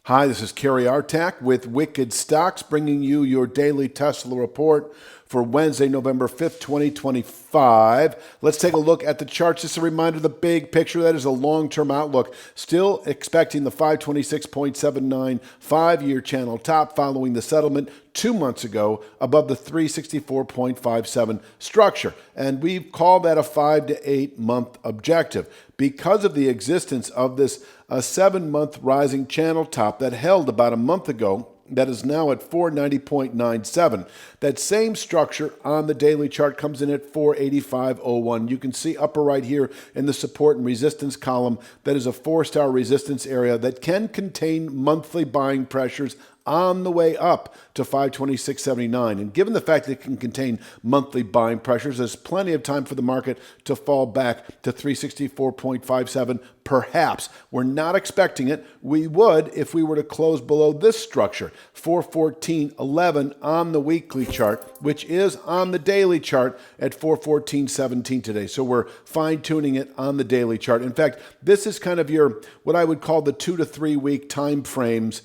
Hi, this is Kerry Artak with Wicked Stocks, bringing you your daily Tesla report for Wednesday, November 5th, 2025. Let's take a look at the charts. Just a reminder, the big picture, that is a long-term outlook. Still expecting the 526.79 5-year channel top following the settlement 2 months ago above the 364.57 structure. And we've called that a 5 to 8 month objective because of the existence of this 7-month rising channel top that held about a month ago, that is now at 490.97. That same structure on the daily chart comes in at 485.01. You can see upper right here in the support and resistance column, that is a 4-star resistance area that can contain monthly buying pressures on the way up to 526.79. And given the fact that it can contain monthly buying pressures, there's plenty of time for the market to fall back to 364.57, perhaps. We're not expecting it. We would if we were to close below this structure, 414.11 on the weekly chart, which is on the daily chart at 414.17 today. So we're fine-tuning it on the daily chart. In fact, this is kind of your, what I would call the 2 to 3 week time frames,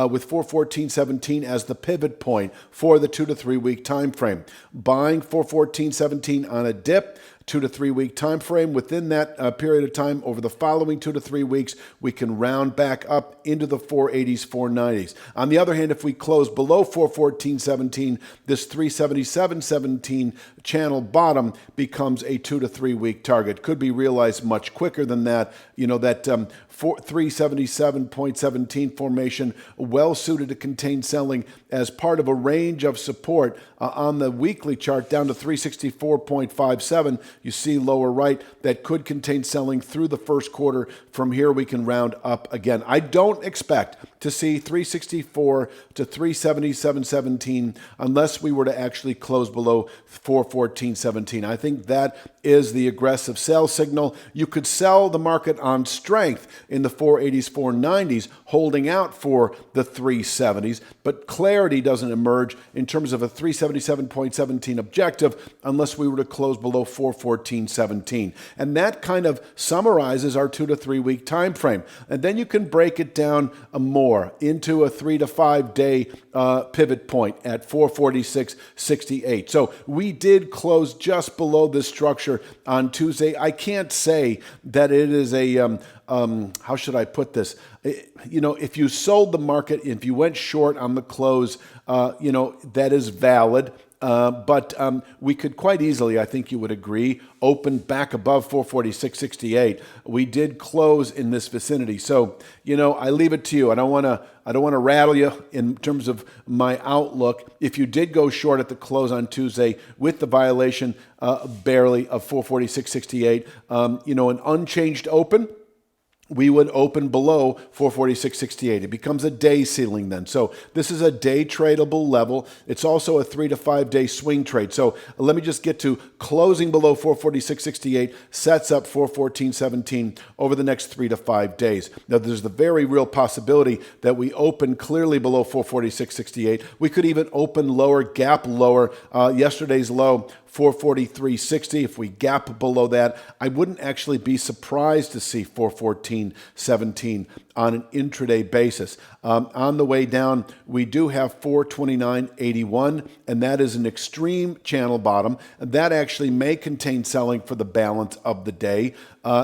with 414.17 as the pivot point for the 2 to 3 week time frame. Buying 414.17 on a dip, 2 to 3 week time frame. Within that period of time, over the following 2 to 3 weeks, we can round back up into the 480s, 490s. On the other hand, if we close below 414.17, this 377.17 channel bottom becomes a 2 to 3 week target. Could be realized much quicker than that. You know, that 377.17 formation, well suited to contain selling as part of a range of support on the weekly chart down to 364.57. You see lower right, that could contain selling through the first quarter. From here, we can round up again. I don't expect to see 364 to 377.17 unless we were to actually close below 414.17. I think that is the aggressive sell signal. You could sell the market on strength in the 480s, 490s, holding out for the 370s, but clarity doesn't emerge in terms of a 377.17 objective unless we were to close below 414.17. And that kind of summarizes our 2 to 3 week time frame. And then you can break it down more into a 3 to 5 day pivot point at 446.68. So we did close just below this structure on Tuesday. I can't say that it is a how should I put this? You know, if you sold the market, if you went short on the close, you know, that is valid. But we could quite easily, I think you would agree, open back above 446.68. We did close in this vicinity. So, you know, I leave it to you. I don't want to rattle you in terms of my outlook. If you did go short at the close on Tuesday with the violation barely of 446.68, you know, an unchanged open, we would open below 446.68. It becomes a day ceiling then. So this is a day tradable level. It's also a 3 to 5 day swing trade. So let me just get to closing below 446.68 sets up 414.17 over the next 3 to 5 days. Now there's the very real possibility that we open clearly below 446.68. We could even open lower, gap lower. Yesterday's low, 443.60. If we gap below that, I wouldn't actually be surprised to see 414.17 on an intraday basis. On the way down, we do have 429.81, and that is an extreme channel bottom. That actually may contain selling for the balance of the day.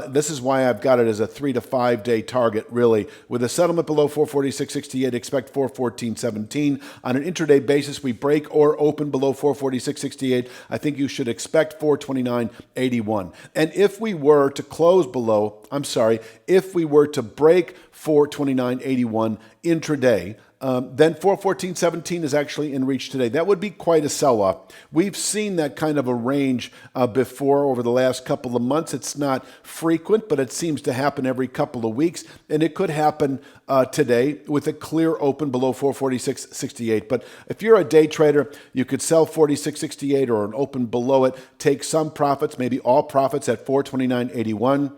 This is why I've got it as a 3 to 5 day target, really. With a settlement below 446.68, expect 414.17. On an intraday basis, we break or open below 446.68. I think you should expect 429.81. And if we were to close below, if we were to break 429.81 intraday, then 414.17 is actually in reach today. That would be quite a sell-off. We've seen that kind of a range before over the last couple of months. It's not frequent, but it seems to happen every couple of weeks, and it could happen today with a clear open below 446.68. But if you're a day trader, you could sell 46.68 or an open below it, take some profits, maybe all profits at 429.81.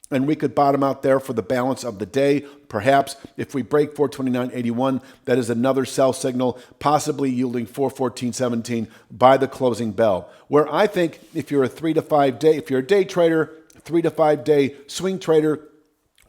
And we could bottom out there for the balance of the day. Perhaps if we break 429.81, that is another sell signal, possibly yielding 414.17 by the closing bell. Where I think if you're a 3 to 5 day, if you're a day trader, 3 to 5 day swing trader,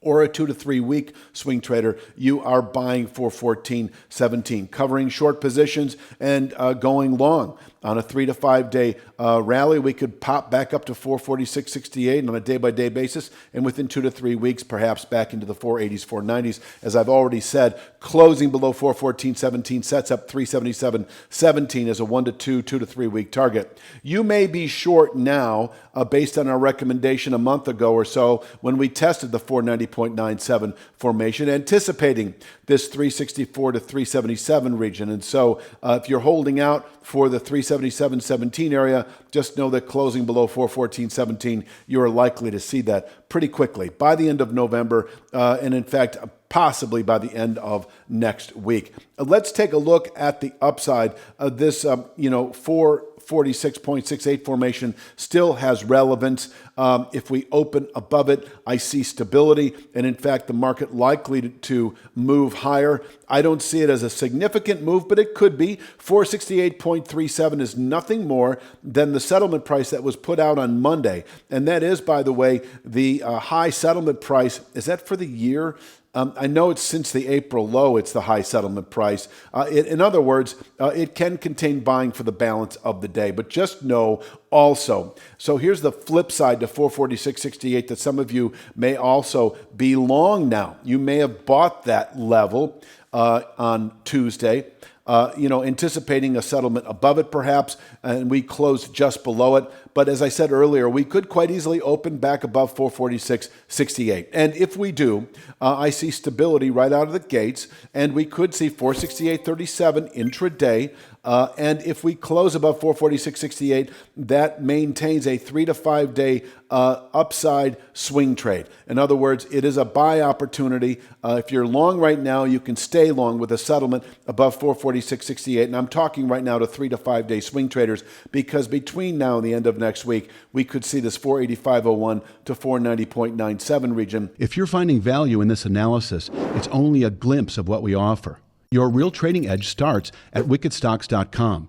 or a 2 to 3 week swing trader, you are buying 414.17, covering short positions and going long. On a 3 to 5 day rally, we could pop back up to 446.68 on a day-by-day basis, and within 2 to 3 weeks, perhaps back into the 480s, 490s. As I've already said, closing below 414.17 sets up 377.17 as a 1 to 2, 2 to 3 week target. You may be short now based on our recommendation a month ago or so when we tested the 490.97 formation, anticipating this 364 to 377 region. And so if you're holding out for the 377.17 area, just know that closing below 414.17, you are likely to see that pretty quickly by the end of November, and in fact, possibly by the end of next week. Let's take a look at the upside. This 446.68 formation still has relevance. If we open above it, I see stability, and in fact, the market likely to move higher. I don't see it as a significant move, but it could be. 468.37 is nothing more than the settlement price that was put out on Monday, and that is, by the way, the high settlement price. Is that for the year? I know it's since the April low, it's the high settlement price. In other words, it can contain buying for the balance of the day. But just know also, so here's the flip side to 446.68 that some of you may also be long now. You may have bought that level on Tuesday. Anticipating a settlement above it perhaps, and we closed just below it. But as I said earlier, we could quite easily open back above 446.68. And if we do, I see stability right out of the gates, and we could see 468.37 intraday. And if we close above 446.68, that maintains a 3 to 5 day upside swing trade. In other words, it is a buy opportunity. If you're long right now, you can stay long with a settlement above 446.68. And I'm talking right now to 3 to 5 day swing traders, because between now and the end of next week, we could see this 485.01 to 490.97 region. If you're finding value in this analysis, it's only a glimpse of what we offer. Your real trading edge starts at wickedstocks.com.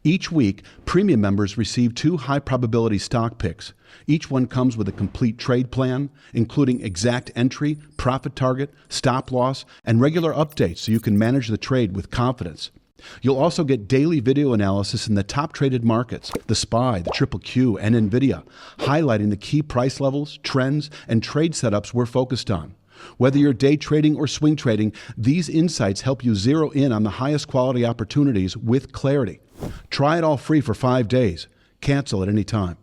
Each week, premium members receive 2 high-probability stock picks. Each one comes with a complete trade plan, including exact entry, profit target, stop loss, and regular updates so you can manage the trade with confidence. You'll also get daily video analysis in the top traded markets, the SPY, the QQQ, and NVIDIA, highlighting the key price levels, trends, and trade setups we're focused on. Whether you're day trading or swing trading, these insights help you zero in on the highest quality opportunities with clarity. Try it all free for 5 days. Cancel at any time.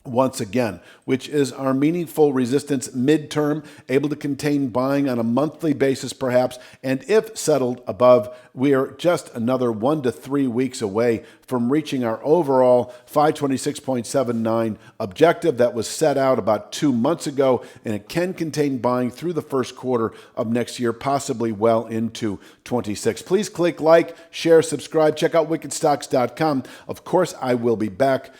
Once again, which is our meaningful resistance midterm, able to contain buying on a monthly basis perhaps, and if settled above, we are just another 1 to 3 weeks away from reaching our overall 526.79 objective that was set out about 2 months ago, and it can contain buying through the first quarter of next year, possibly well into 26. Please click like, share, subscribe, check out wickedstocks.com. Of course, I will be back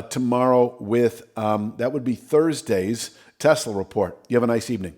tomorrow with, that would be Thursday's Tesla report. You have a nice evening.